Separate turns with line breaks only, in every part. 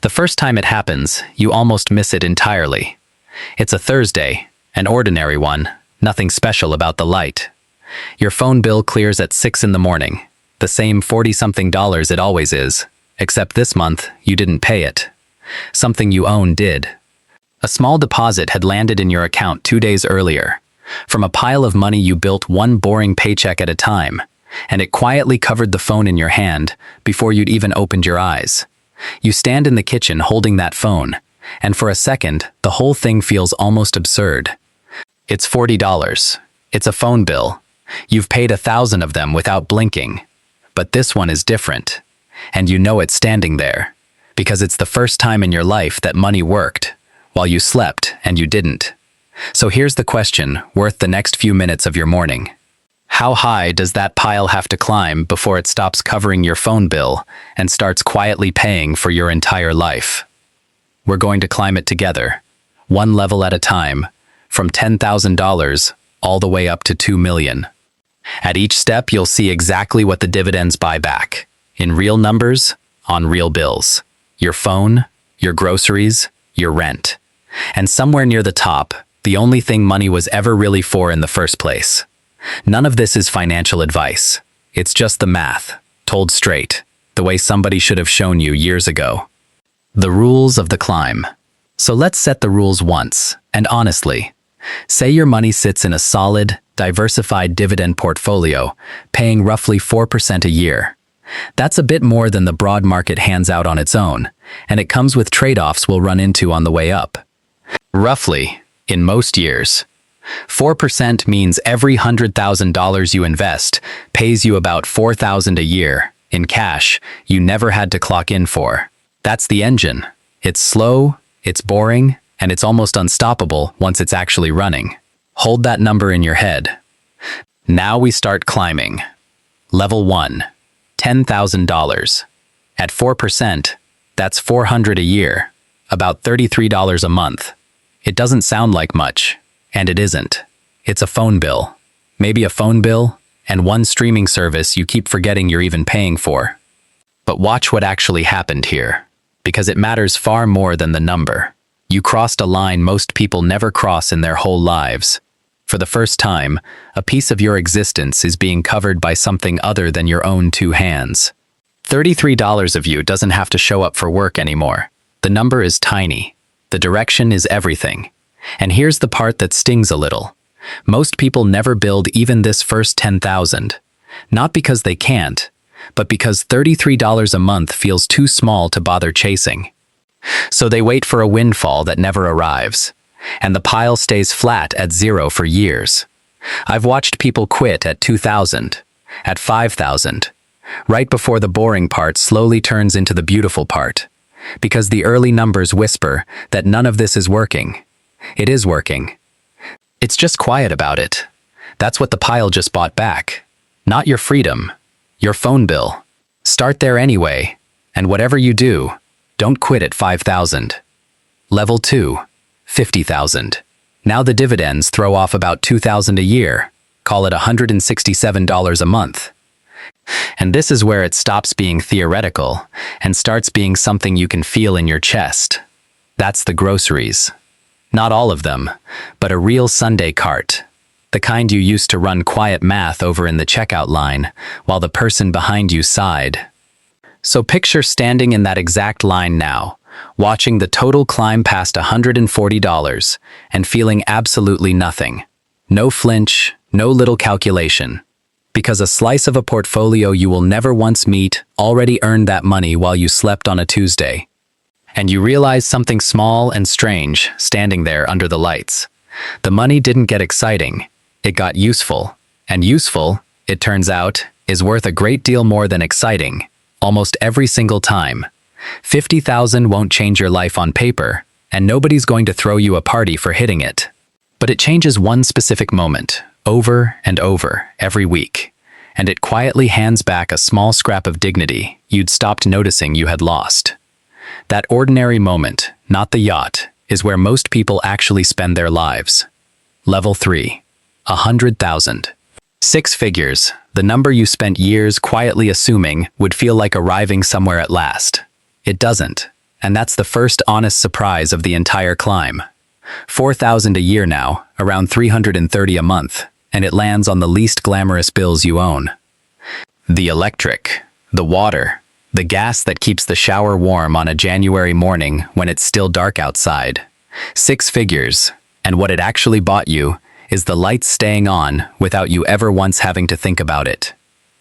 The first time it happens, you almost miss it entirely. It's a Thursday, an ordinary one, nothing special about the light. Your phone bill clears at 6 in the morning, the same $40-something it always is, except this month you didn't pay it. Something you own did. A small deposit had landed in your account 2 days earlier, from a pile of money you built one boring paycheck at a time, and it quietly covered the phone in your hand before you'd even opened your eyes. You stand in the kitchen holding that phone, and for a second, the whole thing feels almost absurd. It's $40. It's a phone bill. You've paid 1,000 of them without blinking. But this one is different. And you know it's standing there, because it's the first time in your life that money worked, while you slept and you didn't. So here's the question worth the next few minutes of your morning. How high does that pile have to climb before it stops covering your phone bill and starts quietly paying for your entire life? We're going to climb it together, one level at a time, from $10,000 all the way up to $2 million. At each step, you'll see exactly what the dividends buy back, in real numbers, on real bills. Your phone, your groceries, your rent. And somewhere near the top, the only thing money was ever really for in the first place. None of this is financial advice. It's just the math, told straight, the way somebody should have shown you years ago. The rules of the climb. So let's set the rules once, and honestly. Say your money sits in a solid, diversified dividend portfolio, paying roughly 4% a year. That's a bit more than the broad market hands out on its own, and it comes with trade-offs we'll run into on the way up. Roughly, in most years, 4% means every $100,000 you invest pays you about $4,000 a year in cash you never had to clock in for. That's the engine. It's slow, it's boring, and it's almost unstoppable once it's actually running. Hold that number in your head. Now we start climbing. Level 1, $10,000. At 4%, that's $400 a year, about $33 a month. It doesn't sound like much, and it isn't. It's a phone bill. Maybe a phone bill, and one streaming service you keep forgetting you're even paying for. But watch what actually happened here, because it matters far more than the number. You crossed a line most people never cross in their whole lives. For the first time, a piece of your existence is being covered by something other than your own two hands. $33 of you doesn't have to show up for work anymore. The number is tiny. The direction is everything. And here's the part that stings a little. Most people never build even this first $10,000. Not because they can't, but because $33 a month feels too small to bother chasing. So they wait for a windfall that never arrives, and the pile stays flat at zero for years. I've watched people quit at 2,000, at 5,000, right before the boring part slowly turns into the beautiful part, because the early numbers whisper that none of this is working. It is working. It's just quiet about it. That's what the pile just bought back. Not your freedom, your phone bill. Start there anyway, and whatever you do, don't quit at 5,000. Level 2, 50,000. Now the dividends throw off about 2,000 a year, call it $167 a month. And this is where it stops being theoretical and starts being something you can feel in your chest. That's the groceries. Not all of them, but a real Sunday cart. The kind you used to run quiet math over in the checkout line while the person behind you sighed. So picture standing in that exact line now, watching the total climb past $140 and feeling absolutely nothing. No flinch, no little calculation. Because a slice of a portfolio you will never once meet already earned that money while you slept on a Tuesday. And you realize something small and strange standing there under the lights. The money didn't get exciting, it got useful. And useful, it turns out, is worth a great deal more than exciting, almost every single time. 50,000 won't change your life on paper, and nobody's going to throw you a party for hitting it. But it changes one specific moment, over and over, every week. And it quietly hands back a small scrap of dignity you'd stopped noticing you had lost. That ordinary moment, not the yacht, is where most people actually spend their lives. Level 3, 100,000. 6 figures, the number you spent years quietly assuming would feel like arriving somewhere at last. It doesn't, And that's the first honest surprise of the entire climb. 4,000 a year now, around 330 a month, and it lands on the least glamorous bills you own. The electric, the water, the gas that keeps the shower warm on a January morning when it's still dark outside. 6 figures, and what it actually bought you is the lights staying on without you ever once having to think about it.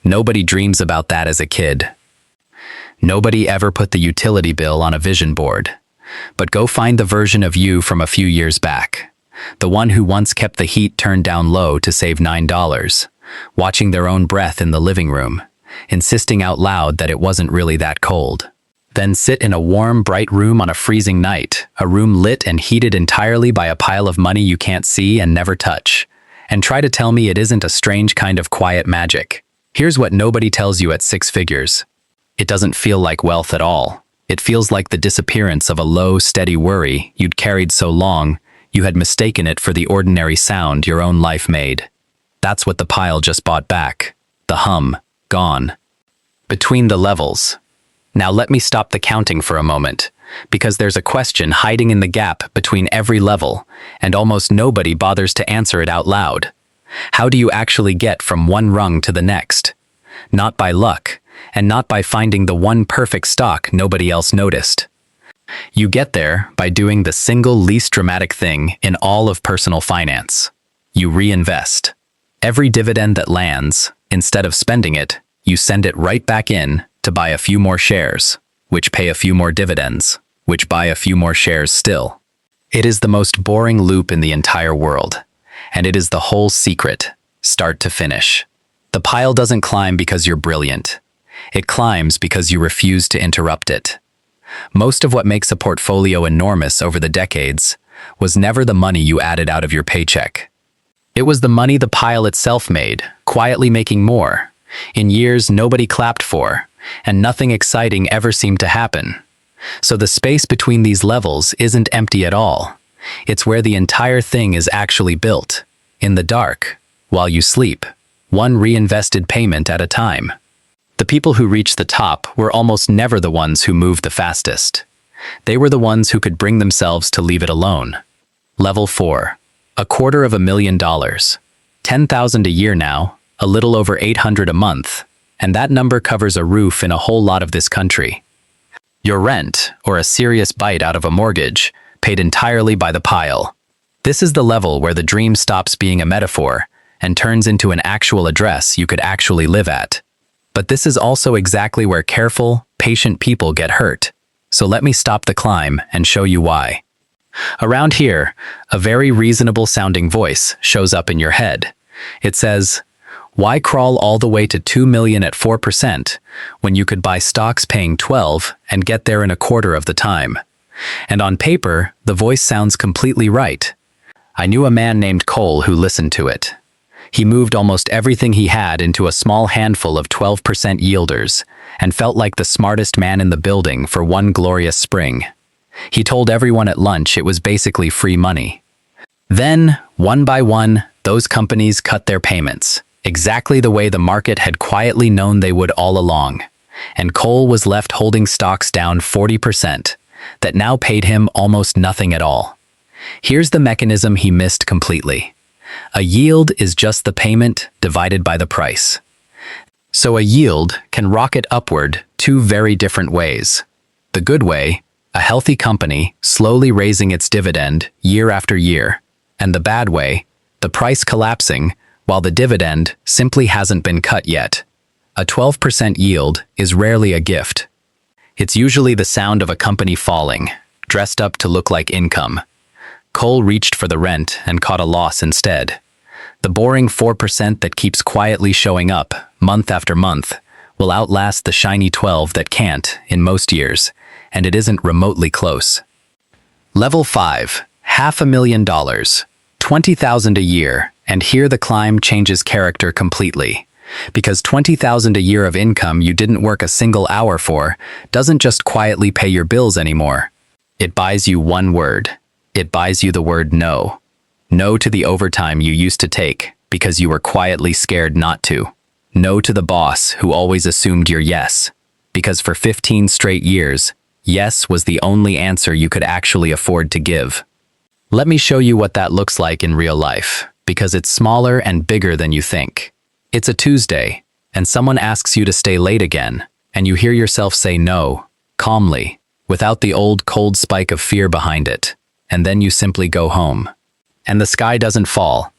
Nobody dreams about that as a kid. Nobody ever put the utility bill on a vision board. But go find the version of you from a few years back. The one who once kept the heat turned down low to save $9, watching their own breath in the living room, insisting out loud that it wasn't really that cold. Then sit in a warm, bright room on a freezing night, a room lit and heated entirely by a pile of money you can't see and never touch, and try to tell me it isn't a strange kind of quiet magic. Here's what nobody tells you at 6 figures. It doesn't feel like wealth at all. It feels like the disappearance of a low, steady worry you'd carried so long you had mistaken it for the ordinary sound your own life made. That's what the pile just bought back. The hum, gone. Between the levels. Now let me stop the counting for a moment, because there's a question hiding in the gap between every level, and almost nobody bothers to answer it out loud. How do you actually get from one rung to the next? Not by luck, and not by finding the one perfect stock nobody else noticed. You get there by doing the single least dramatic thing in all of personal finance. You reinvest. Every dividend that lands, instead of spending it, you send it right back in to buy a few more shares, which pay a few more dividends, which buy a few more shares still. It is the most boring loop in the entire world, and it is the whole secret, start to finish. The pile doesn't climb because you're brilliant. It climbs because you refuse to interrupt it. Most of what makes a portfolio enormous over the decades was never the money you added out of your paycheck. It was the money the pile itself made, quietly making more, in years nobody clapped for, and nothing exciting ever seemed to happen. So the space between these levels isn't empty at all. It's where the entire thing is actually built, in the dark, while you sleep, one reinvested payment at a time. The people who reached the top were almost never the ones who moved the fastest. They were the ones who could bring themselves to leave it alone. Level 4. $250,000. 10,000 a year now, a little over 800 a month, and that number covers a roof in a whole lot of this country. Your rent, or a serious bite out of a mortgage, paid entirely by the pile. This is the level where the dream stops being a metaphor and turns into an actual address you could actually live at. But this is also exactly where careful, patient people get hurt. So let me stop the climb and show you why. Around here, a very reasonable sounding voice shows up in your head. It says, why crawl all the way to 2 million at 4% when you could buy stocks paying 12 and get there in a quarter of the time? And on paper, the voice sounds completely right. I knew a man named Cole who listened to it. He moved almost everything he had into a small handful of 12% yielders and felt like the smartest man in the building for one glorious spring. He told everyone at lunch it was basically free money. Then, one by one, those companies cut their payments, exactly the way the market had quietly known they would all along. And Cole was left holding stocks down 40% that now paid him almost nothing at all. Here's the mechanism he missed completely. A yield is just the payment divided by the price. So a yield can rocket upward 2 very different ways. The good way, a healthy company slowly raising its dividend year after year, and the bad way, the price collapsing while the dividend simply hasn't been cut yet. A 12% yield is rarely a gift. It's usually the sound of a company falling, dressed up to look like income. Cole reached for the rent and caught a loss instead. The boring 4% that keeps quietly showing up, month after month, will outlast the shiny 12 that can't, in most years, and it isn't remotely close. Level 5. $500,000. 20,000 a year, and here the climb changes character completely. Because 20,000 a year of income you didn't work a single hour for doesn't just quietly pay your bills anymore. It buys you one word. It buys you the word no. No to the overtime you used to take because you were quietly scared not to. No to the boss who always assumed your yes. Because for 15 straight years, Yes was the only answer you could actually afford to give. Let me show you what that looks like in real life, because it's smaller and bigger than you think. It's a Tuesday, and someone asks you to stay late again, and you hear yourself say no, calmly, without the old cold spike of fear behind it, and then you simply go home. And the sky doesn't fall.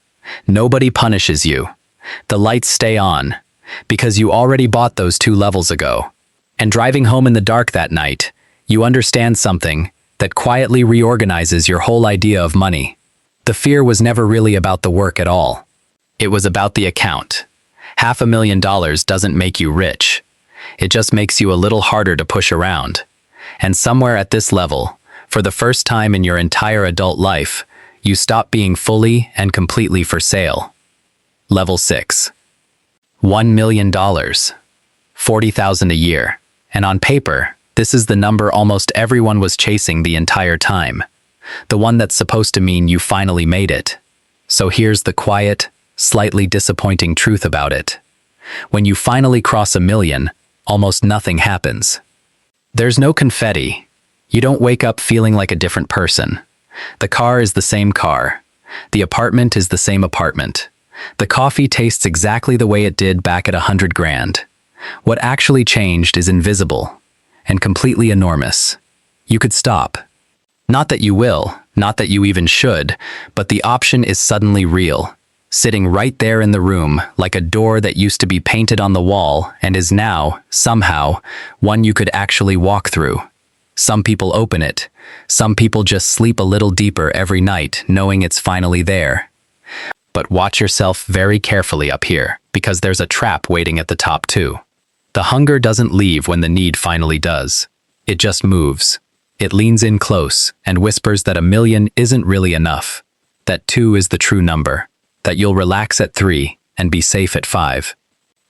Nobody punishes you. The lights stay on, because you already bought those 2 levels ago. And driving home in the dark that night, you understand something that quietly reorganizes your whole idea of money. The fear was never really about the work at all. It was about the account. $500,000 doesn't make you rich. It just makes you a little harder to push around. And somewhere at this level, for the first time in your entire adult life, you stop being fully and completely for sale. Level 6. $1 million. $40,000 a year. And on paper, this is the number almost everyone was chasing the entire time. The one that's supposed to mean you finally made it. So here's the quiet, slightly disappointing truth about it. When you finally cross $1 million, almost nothing happens. There's no confetti. You don't wake up feeling like a different person. The car is the same car. The apartment is the same apartment. The coffee tastes exactly the way it did back at 100 grand. What actually changed is invisible and completely enormous. You could stop. Not that you will, not that you even should, but the option is suddenly real, sitting right there in the room like a door that used to be painted on the wall and is now, somehow, one you could actually walk through. Some people open it. Some people just sleep a little deeper every night knowing it's finally there. But watch yourself very carefully up here, because there's a trap waiting at the top too. The hunger doesn't leave when the need finally does. It just moves. It leans in close and whispers that $1 million isn't really enough, that 2 is the true number, that you'll relax at 3 and be safe at 5.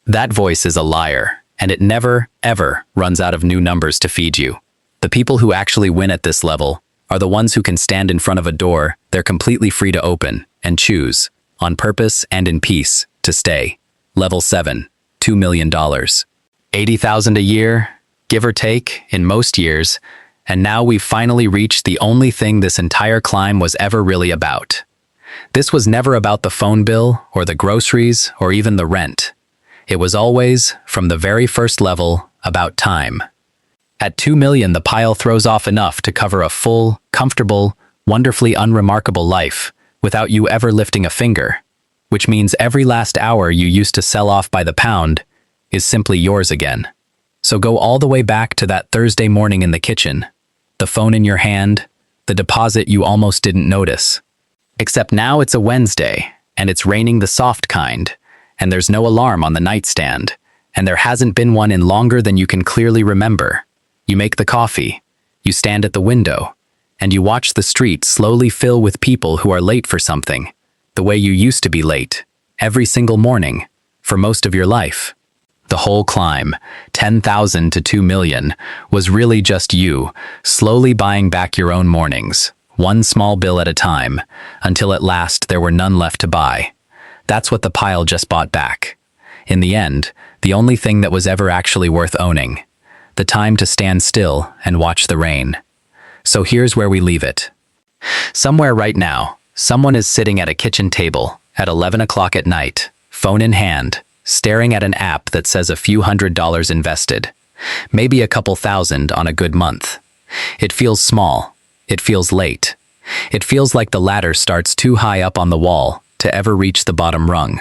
That voice is a liar, and it never, ever runs out of new numbers to feed you. The people who actually win at this level are the ones who can stand in front of a door they're completely free to open and choose, on purpose and in peace, to stay. Level 7, $2 million. $80,000 a year, give or take, in most years, and now we've finally reached the only thing this entire climb was ever really about. This was never about the phone bill, or the groceries, or even the rent. It was always, from the very first level, about time. At $2 million, the pile throws off enough to cover a full, comfortable, wonderfully unremarkable life, without you ever lifting a finger, which means every last hour you used to sell off by the pound is simply yours again. So go all the way back to that Thursday morning in the kitchen, the phone in your hand, the deposit you almost didn't notice. Except now it's a Wednesday, and it's raining the soft kind, and there's no alarm on the nightstand, and there hasn't been one in longer than you can clearly remember. You make the coffee, you stand at the window, and you watch the street slowly fill with people who are late for something, the way you used to be late, every single morning, for most of your life. The whole climb, 10,000 to 2 million, was really just you, slowly buying back your own mornings, one small bill at a time, until at last there were none left to buy. That's what the pile just bought back. In the end, the only thing that was ever actually worth owning. The time to stand still and watch the rain. So here's where we leave it. Somewhere right now, someone is sitting at a kitchen table at 11 o'clock at night, phone in hand, staring at an app that says a few $100s invested, maybe a couple thousand on a good month. It feels small. It feels late. It feels like the ladder starts too high up on the wall to ever reach the bottom rung.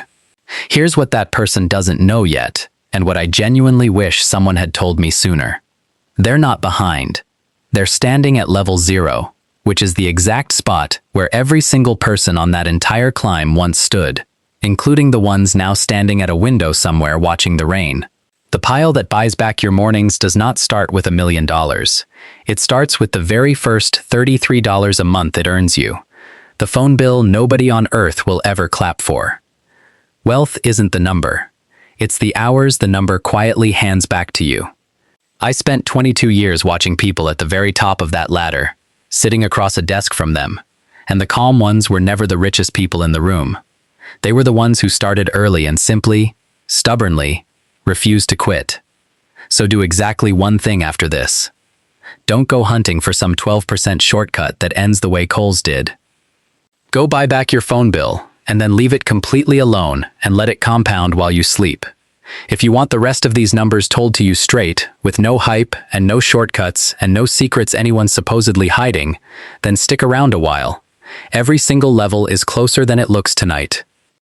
Here's what that person doesn't know yet, and what I genuinely wish someone had told me sooner. They're not behind. They're standing at level 0, which is the exact spot where every single person on that entire climb once stood, including the ones now standing at a window somewhere watching the rain. The pile that buys back your mornings does not start with $1 million. It starts with the very first $33 a month it earns you. The phone bill nobody on earth will ever clap for. Wealth isn't the number. It's the hours the number quietly hands back to you. I spent 22 years watching people at the very top of that ladder, sitting across a desk from them, and the calm ones were never the richest people in the room. They were the ones who started early and simply, stubbornly, refused to quit. So do exactly one thing after this. Don't go hunting for some 12% shortcut that ends the way Kohl's did. Go buy back your phone bill, and then leave it completely alone and let it compound while you sleep. If you want the rest of these numbers told to you straight, with no hype and no shortcuts and no secrets anyone's supposedly hiding, then stick around a while. Every single level is closer than it looks tonight.